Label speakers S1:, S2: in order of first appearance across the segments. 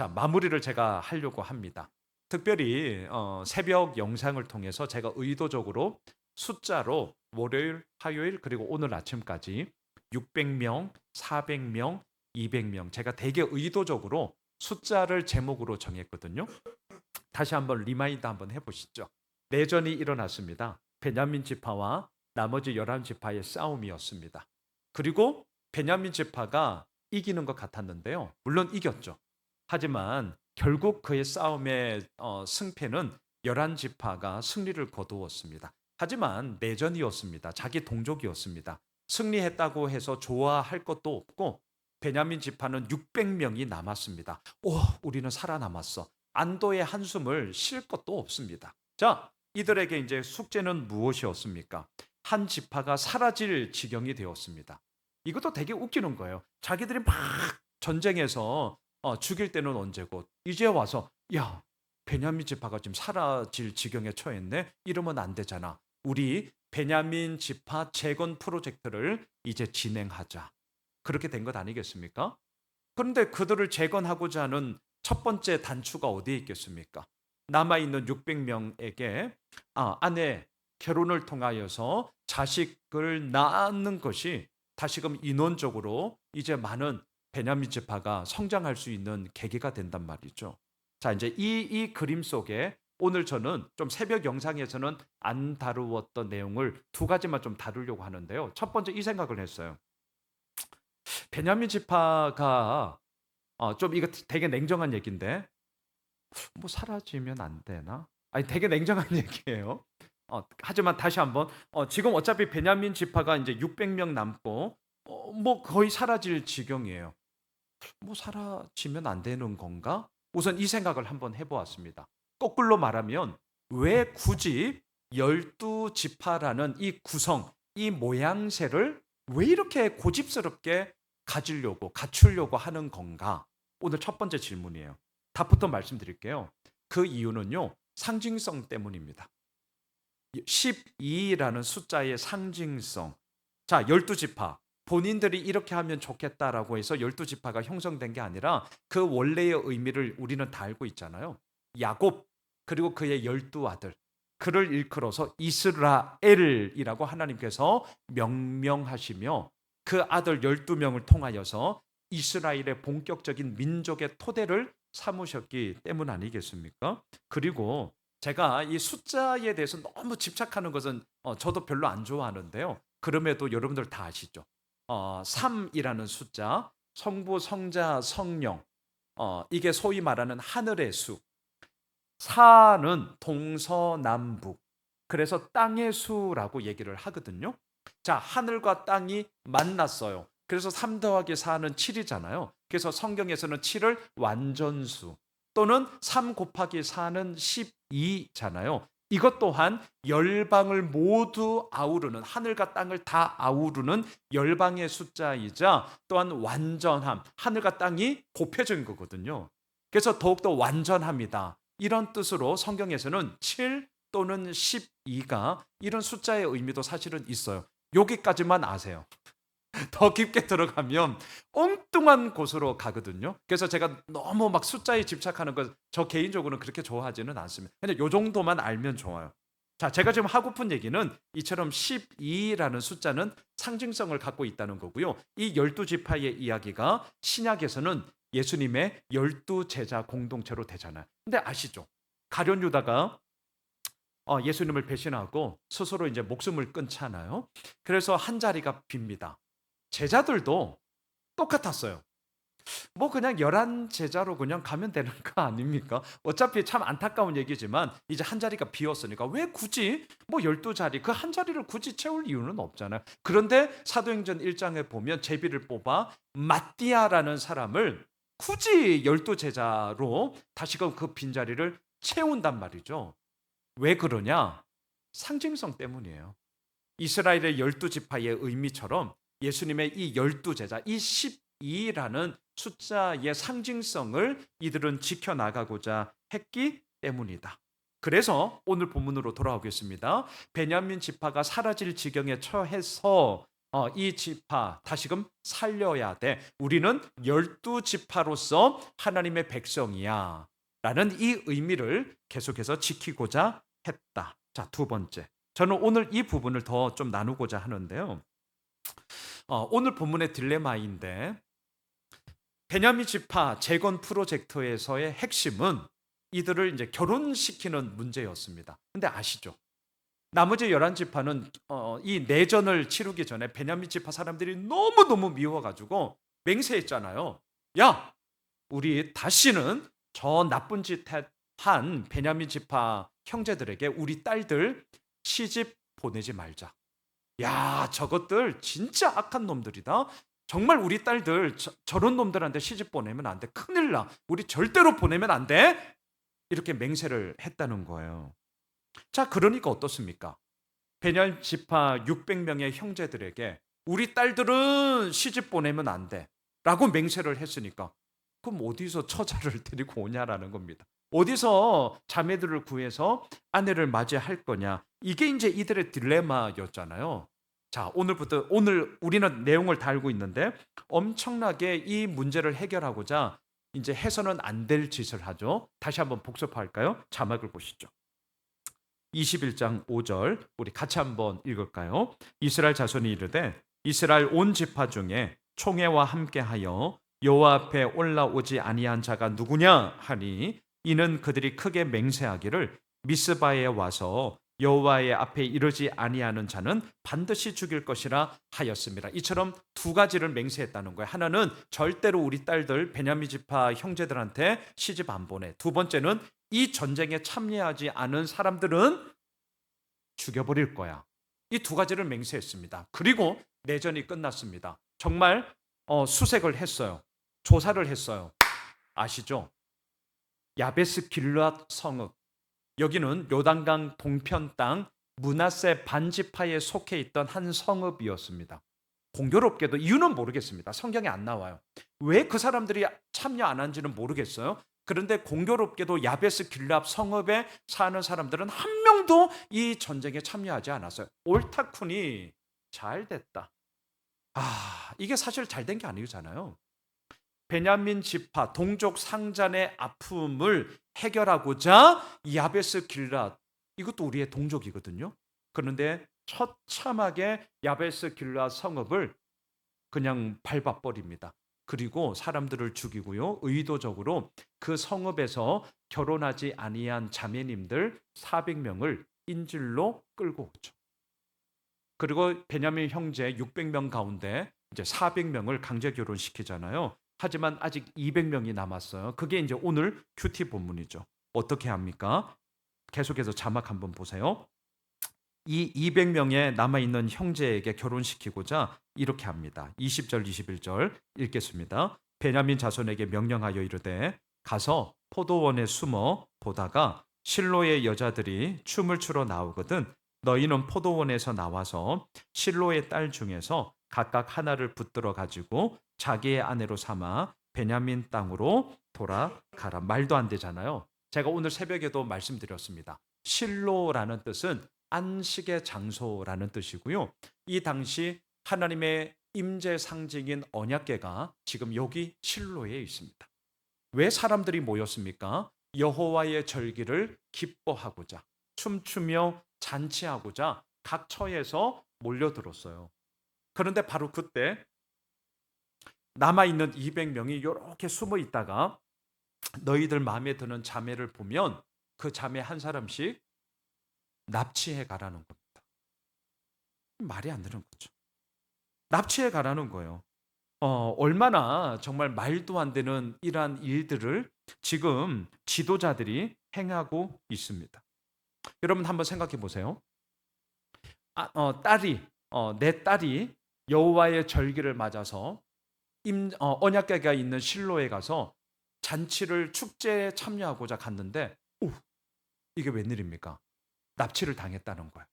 S1: 자, 마무리를 제가 하려고 합니다. 특별히 새벽 영상을 통해서 제가 의도적으로 숫자로 월요일, 화요일 그리고 오늘 아침까지 600명, 400명, 200명 제가 되게 의도적으로 숫자를 제목으로 정했거든요. 다시 한번 리마인드 한번 해보시죠. 내전이 일어났습니다. 베냐민 지파와 나머지 11지파의 싸움이었습니다. 그리고 베냐민 지파가 이기는 것 같았는데요. 물론 이겼죠. 하지만 결국 그의 싸움의 승패는 11지파가 승리를 거두었습니다. 하지만 내전이었습니다. 자기 동족이었습니다. 승리했다고 해서 좋아할 것도 없고 베냐민 지파는 600명이 남았습니다. 오, 우리는 살아남았어. 안도의 한숨을 쉴 것도 없습니다. 자, 이들에게 이제 숙제는 무엇이었습니까? 한 지파가 사라질 지경이 되었습니다. 이것도 되게 웃기는 거예요. 자기들이 막 전쟁에서 죽일 때는 언제고 이제 와서 야, 베냐민 지파가 지금 사라질 지경에 처했네. 이러면 안 되잖아. 우리 베냐민 지파 재건 프로젝트를 이제 진행하자. 그렇게 된 것 아니겠습니까? 그런데 그들을 재건하고자 하는 첫 번째 단추가 어디에 있겠습니까? 남아있는 600명에게 아내 결혼을 통하여서 자식을 낳는 것이 다시금 인원적으로 이제 많은 베냐민 지파가 성장할 수 있는 계기가 된단 말이죠. 자, 이제 이 그림 속에 오늘 저는 좀 새벽 영상에서는 안 다루었던 내용을 두 가지만 좀 다루려고 하는데요. 첫 번째 이 생각을 했어요. 베냐민 지파가 좀 이거 되게 냉정한 얘기인데 뭐 사라지면 안 되나? 아니 되게 냉정한 얘기예요. 하지만 다시 한번 지금 어차피 베냐민 지파가 이제 600명 남고 뭐 거의 사라질 지경이에요. 뭐 사라지면 안 되는 건가? 우선 이 생각을 한번 해보았습니다. 거꾸로 말하면 왜 굳이 12지파라는 이 구성, 이 모양새를 왜 이렇게 고집스럽게 가지려고 갖추려고 하는 건가? 오늘 첫 번째 질문이에요. 답부터 말씀드릴게요. 그 이유는요. 상징성 때문입니다. 12라는 숫자의 상징성. 자, 12지파. 본인들이 이렇게 하면 좋겠다라고 해서 12지파가 형성된 게 아니라 그 원래의 의미를 우리는 다 알고 있잖아요. 야곱 그리고 그의 12아들. 그를 일컬어서 이스라엘이라고 하나님께서 명명하시며 그 아들 12명을 통하여서 이스라엘의 본격적인 민족의 토대를 삼으셨기 때문 아니겠습니까? 그리고 제가 이 숫자에 대해서 너무 집착하는 것은 저도 별로 안 좋아하는데요. 그럼에도 여러분들 다 아시죠? 3이라는 숫자, 성부, 성자, 성령, 이게 소위 말하는 하늘의 수. 4는 동서남북. 그래서 땅의 수라고 얘기를 하거든요. 자, 하늘과 땅이 만났어요. 그래서 3 더하기 4는 7이잖아요. 그래서 성경에서는 7을 완전수 또는 3 곱하기 4는 12잖아요. 이것 또한 열방을 모두 아우르는 하늘과 땅을 다 아우르는 열방의 숫자이자 또한 완전함, 하늘과 땅이 곱해진 거거든요. 그래서 더욱더 완전합니다. 이런 뜻으로 성경에서는 7 또는 12가 이런 숫자의 의미도 사실은 있어요. 여기까지만 아세요. 더 깊게 들어가면 엉뚱한 곳으로 가거든요. 그래서 제가 너무 막 숫자에 집착하는 것, 저 개인적으로는 그렇게 좋아하지는 않습니다. 그냥 요 정도만 알면 좋아요. 자, 제가 지금 하고픈 얘기는 이처럼 12라는 숫자는 상징성을 갖고 있다는 거고요. 이 12지파의 이야기가 신약에서는 예수님의 12제자 공동체로 되잖아요. 근데 아시죠? 가룟 유다가 예수님을 배신하고 스스로 이제 목숨을 끊잖아요. 그래서 한 자리가 빕니다. 제자들도 똑같았어요. 뭐 그냥 11제자로 그냥 가면 되는 거 아닙니까? 어차피 참 안타까운 얘기지만 이제 한 자리가 비었으니까 왜 굳이 뭐 12자리 그 한 자리를 굳이 채울 이유는 없잖아요. 그런데 사도행전 1장에 보면 제비를 뽑아 마띠아라는 사람을 굳이 12제자로 다시금 그 빈자리를 채운단 말이죠. 왜 그러냐? 상징성 때문이에요. 이스라엘의 12지파의 의미처럼 예수님의 이 12제자, 이 12라는 숫자의 상징성을 이들은 지켜나가고자 했기 때문이다. 그래서 오늘 본문으로 돌아오겠습니다. 베냐민 지파가 사라질 지경에 처해서 이 지파 다시금 살려야 돼. 우리는 12지파로서 하나님의 백성이야. 라는 이 의미를 계속해서 지키고자 했다. 자, 두 번째. 저는 오늘 이 부분을 더 좀 나누고자 하는데요. 오늘 본문의 딜레마인데 베냐민 지파 재건 프로젝트에서의 핵심은 이들을 이제 결혼시키는 문제였습니다. 근데 아시죠? 나머지 11지파는 이 내전을 치르기 전에 베냐민 지파 사람들이 너무너무 미워가지고 맹세했잖아요. 야, 우리 다시는 저 나쁜 짓 한 베냐민 지파 형제들에게 우리 딸들 시집 보내지 말자. 야, 저것들 진짜 악한 놈들이다. 정말 우리 딸들 저런 놈들한테 시집 보내면 안 돼. 큰일 나. 우리 절대로 보내면 안 돼. 이렇게 맹세를 했다는 거예요. 자, 그러니까 어떻습니까? 베냐민 지파 600명의 형제들에게 우리 딸들은 시집 보내면 안 돼. 라고 맹세를 했으니까 그럼 어디서 처자를 데리고 오냐라는 겁니다. 어디서 자매들을 구해서 아내를 맞이할 거냐. 이게 이제 이들의 딜레마였잖아요. 자, 오늘 우리는 내용을 다 알고 있는데 엄청나게 이 문제를 해결하고자 이제 해서는 안 될 짓을 하죠. 다시 한번 복습할까요? 자막을 보시죠. 21장 5절 우리 같이 한번 읽을까요? 이스라엘 자손이 이르되 이스라엘 온 지파 중에 총회와 함께하여 여호와 앞에 올라오지 아니한 자가 누구냐 하니 이는 그들이 크게 맹세하기를 미스바에 와서 여호와의 앞에 이르지 아니하는 자는 반드시 죽일 것이라 하였습니다. 이처럼 두 가지를 맹세했다는 거예요. 하나는 절대로 우리 딸들 베냐민 지파 형제들한테 시집 안 보내. 두 번째는 이 전쟁에 참여하지 않은 사람들은 죽여버릴 거야. 이 두 가지를 맹세했습니다. 그리고 내전이 끝났습니다. 정말 수색을 했어요. 조사를 했어요. 아시죠? 야베스 길앗 성읍. 여기는 요단강 동편 땅 므낫세 반지파에 속해 있던 한 성읍이었습니다. 공교롭게도 이유는 모르겠습니다. 성경에 안 나와요. 왜 그 사람들이 참여 안 한지는 모르겠어요. 그런데 공교롭게도 야베스 길앗 성읍에 사는 사람들은 한 명도 이 전쟁에 참여하지 않았어요. 옳다쿠니 잘 됐다. 이게 사실 잘 된 게 아니잖아요. 베냐민 지파 동족 상잔의 아픔을 해결하고자 야베스 길앗, 이것도 우리의 동족이거든요. 그런데 처참하게 야베스 길앗 성읍을 그냥 밟아버립니다. 그리고 사람들을 죽이고요. 의도적으로 그 성읍에서 결혼하지 아니한 자매님들 400명을 인질로 끌고 오죠. 그리고 베냐민 형제 600명 가운데 이제 400명을 강제 결혼시키잖아요. 하지만 아직 200명이 남았어요. 그게 이제 오늘 큐티 본문이죠. 어떻게 합니까? 계속해서 자막 한번 보세요. 이 200명의 남아있는 형제에게 결혼시키고자 이렇게 합니다. 20절 21절 읽겠습니다. 베냐민 자손에게 명령하여 이르되 가서 포도원에 숨어 보다가 실로의 여자들이 춤을 추러 나오거든 너희는 포도원에서 나와서 실로의 딸 중에서 각각 하나를 붙들어 가지고 자기의 아내로 삼아 베냐민 땅으로 돌아가라. 말도 안 되잖아요. 제가 오늘 새벽에도 말씀드렸습니다. 실로라는 뜻은 안식의 장소라는 뜻이고요. 이 당시 하나님의 임재 상징인 언약궤가 지금 여기 실로에 있습니다. 왜 사람들이 모였습니까? 여호와의 절기를 기뻐하고자 춤추며 잔치하고자 각 처에서 몰려들었어요. 그런데 바로 그때 남아있는 200명이 이렇게 숨어 있다가 너희들 마음에 드는 자매를 보면 그 자매 한 사람씩 납치해 가라는 겁니다. 말이 안 되는 거죠. 납치해 가라는 거예요. 얼마나 정말 말도 안 되는 이러한 일들을 지금 지도자들이 행하고 있습니다. 여러분 한번 생각해 보세요. 내 딸이 여호와의 절기를 맞아서 언약궤가 있는 실로에 가서 잔치를 축제에 참여하고자 갔는데 이게 웬일입니까? 납치를 당했다는 거예요.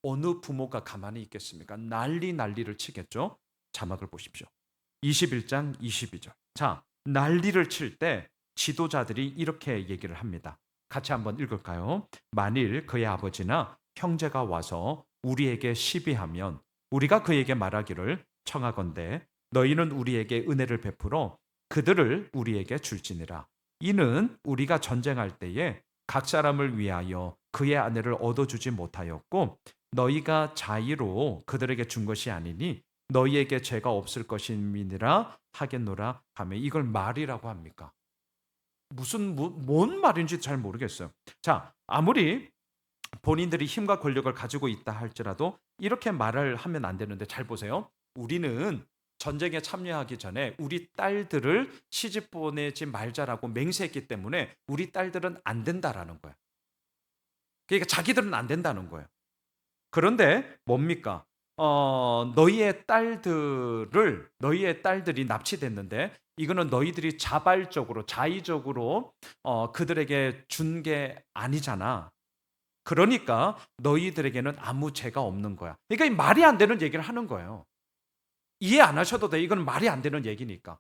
S1: 어느 부모가 가만히 있겠습니까? 난리를 치겠죠. 자막을 보십시오. 21장 22절. 자, 난리를 칠 때 지도자들이 이렇게 얘기를 합니다. 같이 한번 읽을까요? 만일 그의 아버지나 형제가 와서 우리에게 시비하면 우리가 그에게 말하기를 청하건대 너희는 우리에게 은혜를 베풀어 그들을 우리에게 줄지니라. 이는 우리가 전쟁할 때에 각 사람을 위하여 그의 아내를 얻어주지 못하였고 너희가 자의로 그들에게 준 것이 아니니 너희에게 죄가 없을 것임이니라 하겠노라 하며 이걸 말이라고 합니까? 뭔 말인지 잘 모르겠어요. 자, 아무리 본인들이 힘과 권력을 가지고 있다 할지라도 이렇게 말을 하면 안 되는데 잘 보세요. 우리는 전쟁에 참여하기 전에 우리 딸들을 시집 보내지 말자라고 맹세했기 때문에 우리 딸들은 안 된다라는 거예요. 그러니까 자기들은 안 된다는 거예요. 그런데 뭡니까? 너희의 딸들이 납치됐는데 이거는 너희들이 자발적으로 자의적으로 그들에게 준 게 아니잖아. 그러니까 너희들에게는 아무 죄가 없는 거야. 그러니까 이 말이 안 되는 얘기를 하는 거예요. 이해 안 하셔도 돼. 이건 말이 안 되는 얘기니까.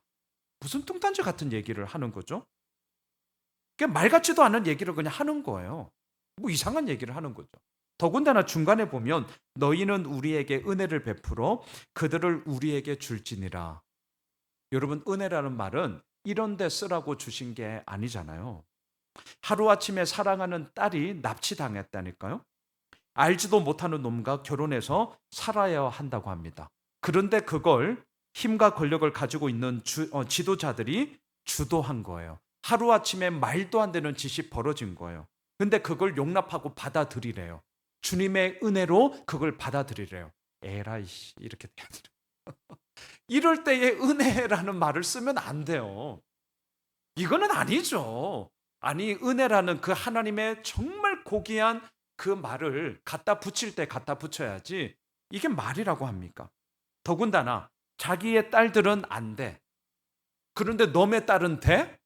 S1: 무슨 뚱딴지 같은 얘기를 하는 거죠? 그냥 말 같지도 않은 얘기를 그냥 하는 거예요. 뭐 이상한 얘기를 하는 거죠. 더군다나 중간에 보면 너희는 우리에게 은혜를 베풀어 그들을 우리에게 줄지니라. 여러분 은혜라는 말은 이런 데 쓰라고 주신 게 아니잖아요. 하루아침에 사랑하는 딸이 납치당했다니까요. 알지도 못하는 놈과 결혼해서 살아야 한다고 합니다. 그런데 그걸 힘과 권력을 가지고 있는 지도자들이 주도한 거예요. 하루아침에 말도 안 되는 짓이 벌어진 거예요. 근데 그걸 용납하고 받아들이래요. 주님의 은혜로 그걸 받아들이래요. 에라이씨 이렇게 돼야 돼요. 이럴 때에 은혜라는 말을 쓰면 안 돼요. 이거는 아니죠. 아니 은혜라는 그 하나님의 정말 고귀한 그 말을 갖다 붙일 때 갖다 붙여야지 이게 말이라고 합니까? 더군다나 자기의 딸들은 안 돼. 그런데 너의 딸은 돼?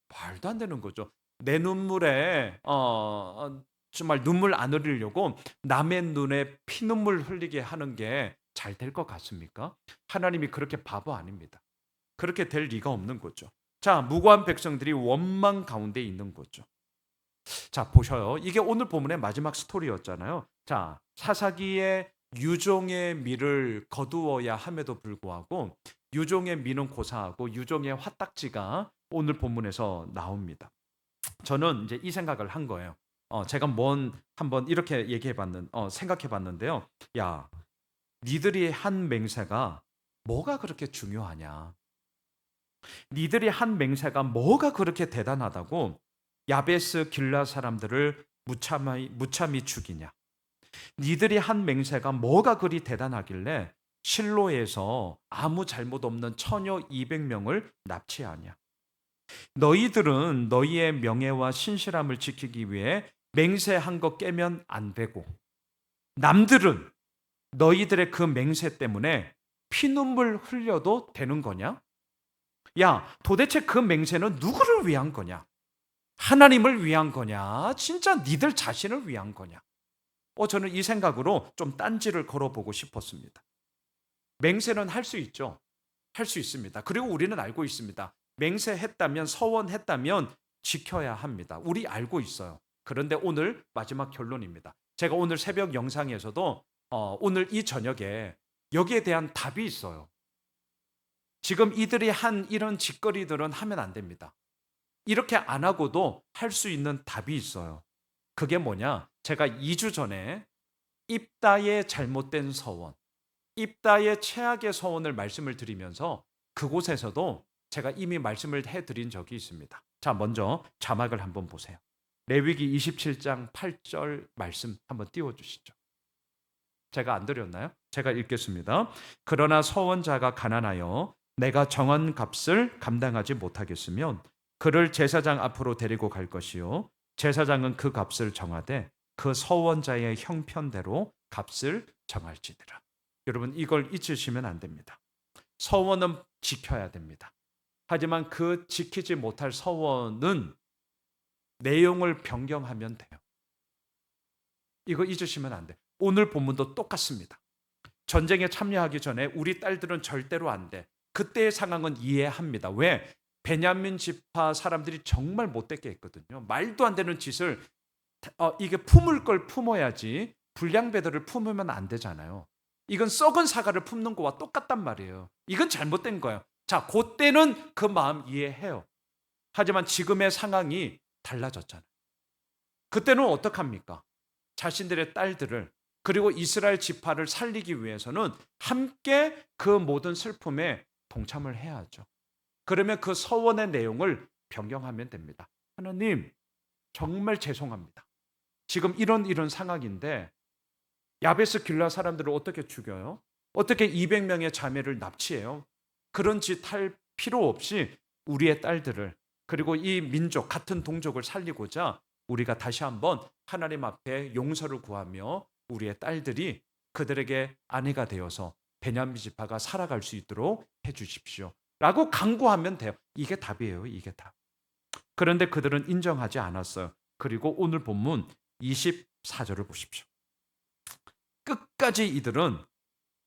S1: 말도 안 되는 거죠. 내 눈물에 정말 눈물 안 흘리려고 남의 눈에 피눈물 흘리게 하는 게 잘 될 것 같습니까? 하나님이 그렇게 바보 아닙니다. 그렇게 될 리가 없는 거죠. 자, 무고한 백성들이 원망 가운데 있는 거죠. 자, 보셔요. 이게 오늘 본문의 마지막 스토리였잖아요. 자, 사사기의 유종의 미를 거두어야 함에도 불구하고 유종의 미는 고사하고 유종의 화딱지가 오늘 본문에서 나옵니다. 저는 이제 이 생각을 한 거예요. 제가 한번 이렇게 생각해 봤는데요. 야, 니들이 한 맹세가 뭐가 그렇게 중요하냐? 니들이 한 맹세가 뭐가 그렇게 대단하다고 야베스 길라 사람들을 무참히 죽이냐? 니들이 한 맹세가 뭐가 그리 대단하길래 실로에서 아무 잘못 없는 처녀 200명을 납치하냐? 너희들은 너희의 명예와 신실함을 지키기 위해 맹세한 거 깨면 안 되고 남들은 너희들의 그 맹세 때문에 피눈물 흘려도 되는 거냐? 야, 도대체 그 맹세는 누구를 위한 거냐? 하나님을 위한 거냐? 진짜 니들 자신을 위한 거냐? 저는 이 생각으로 좀 딴지를 걸어보고 싶었습니다. 맹세는 할 수 있죠. 할 수 있습니다. 그리고 우리는 알고 있습니다. 맹세했다면, 서원했다면 지켜야 합니다. 우리 알고 있어요. 그런데 오늘 마지막 결론입니다. 제가 오늘 새벽 영상에서도 오늘 이 저녁에 여기에 대한 답이 있어요. 지금 이들이 한 이런 짓거리들은 하면 안 됩니다. 이렇게 안 하고도 할 수 있는 답이 있어요. 그게 뭐냐? 제가 2주 전에 입다의 잘못된 서원, 입다의 최악의 서원을 말씀을 드리면서 그곳에서도 제가 이미 말씀을 해드린 적이 있습니다. 자, 먼저 자막을 한번 보세요. 레위기 27장 8절 말씀 한번 띄워주시죠. 제가 안 드렸나요? 제가 읽겠습니다. 그러나 서원자가 가난하여 내가 정한 값을 감당하지 못하겠으면 그를 제사장 앞으로 데리고 갈 것이요 제사장은 그 값을 정하되 그 서원자의 형편대로 값을 정할지니라. 여러분 이걸 잊으시면 안 됩니다. 서원은 지켜야 됩니다. 하지만 그 지키지 못할 서원은 내용을 변경하면 돼요. 이거 잊으시면 안 돼. 오늘 본문도 똑같습니다. 전쟁에 참여하기 전에 우리 딸들은 절대로 안 돼. 그때의 상황은 이해합니다. 왜? 베냐민 지파 사람들이 정말 못되게 했거든요. 말도 안 되는 짓을 이게 품을 걸 품어야지 불량배들을 품으면 안 되잖아요. 이건 썩은 사과를 품는 거와 똑같단 말이에요. 이건 잘못된 거예요. 자, 그때는 그 마음 이해해요. 하지만 지금의 상황이 달라졌잖아요. 그때는 어떡합니까? 자신들의 딸들을, 그리고 이스라엘 지파를 살리기 위해서는 함께 그 모든 슬픔에 동참을 해야죠. 그러면 그 서원의 내용을 변경하면 됩니다. 하나님, 정말 죄송합니다. 지금 이런 상황인데 야베스 길라 사람들을 어떻게 죽여요? 어떻게 200명의 자매를 납치해요? 그런 짓 할 필요 없이 우리의 딸들을, 그리고 이 민족, 같은 동족을 살리고자 우리가 다시 한번 하나님 앞에 용서를 구하며 우리의 딸들이 그들에게 아내가 되어서 베냐민 지파가 살아갈 수 있도록 해 주십시오 라고 강구하면 돼요. 이게 답이에요. 이게 답. 그런데 그들은 인정하지 않았어요. 그리고 오늘 본문 24절을 보십시오. 끝까지 이들은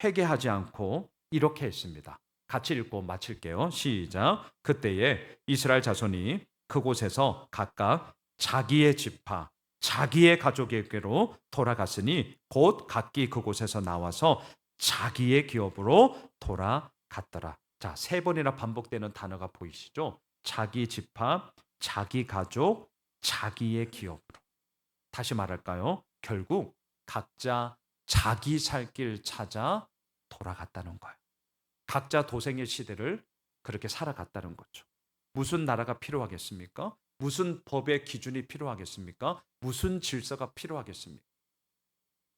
S1: 회개하지 않고 이렇게 했습니다. 같이 읽고 마칠게요. 시작. 그때에 이스라엘 자손이 그곳에서 각각 자기의 지파, 자기의 가족에게로 돌아갔으니 곧 각기 그곳에서 나와서 자기의 기업으로 돌아갔더라. 자, 3번이나 반복되는 단어가 보이시죠? 자기 지파, 자기 가족, 자기의 기업으로. 다시 말할까요? 결국 각자 자기 살 길 찾아 돌아갔다는 거예요. 각자 도생의 시대를 그렇게 살아갔다는 거죠. 무슨 나라가 필요하겠습니까? 무슨 법의 기준이 필요하겠습니까? 무슨 질서가 필요하겠습니까?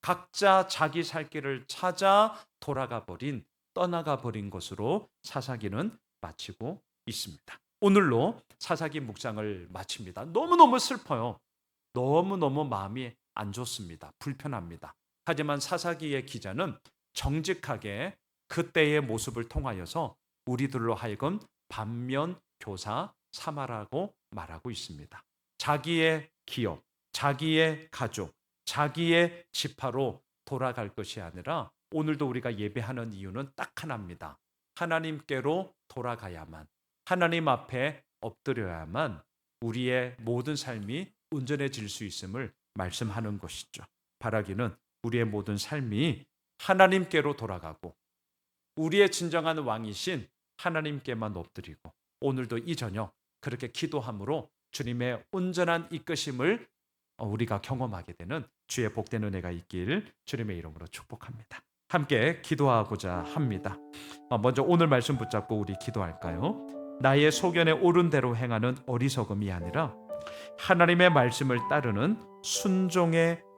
S1: 각자 자기 살 길을 찾아 떠나가 버린 것으로 사사기는 마치고 있습니다. 오늘로 사사기 묵상을 마칩니다. 너무너무 슬퍼요. 너무너무 마음이 안 좋습니다. 불편합니다. 하지만 사사기의 기자는 정직하게 그때의 모습을 통하여서 우리들로 하여금 반면 교사 삼아라고 말하고 있습니다. 자기의 기업, 자기의 가족, 자기의 지파로 돌아갈 것이 아니라 오늘도 우리가 예배하는 이유는 딱 하나입니다. 하나님께로 돌아가야만, 하나님 앞에 엎드려야만 우리의 모든 삶이 온전해질 수 있음을 말씀하는 것이죠. 바라기는 우리의 모든 삶이 하나님께로 돌아가고 우리의 진정한 왕이신 하나님께만 엎드리고 오늘도 이 저녁 그렇게 기도함으로 주님의 온전한 이끄심을 우리가 경험하게 되는 주의 복된 은혜가 있길 주님의 이름으로 축복합니다. 함께 기도하고자 합니다. 먼저 오늘 말씀 붙잡고 우리 기도할까요? 나의 소견에 옳은 대로 행하는 어리석음이 아니라 하나님의 말씀을 따르는 순종의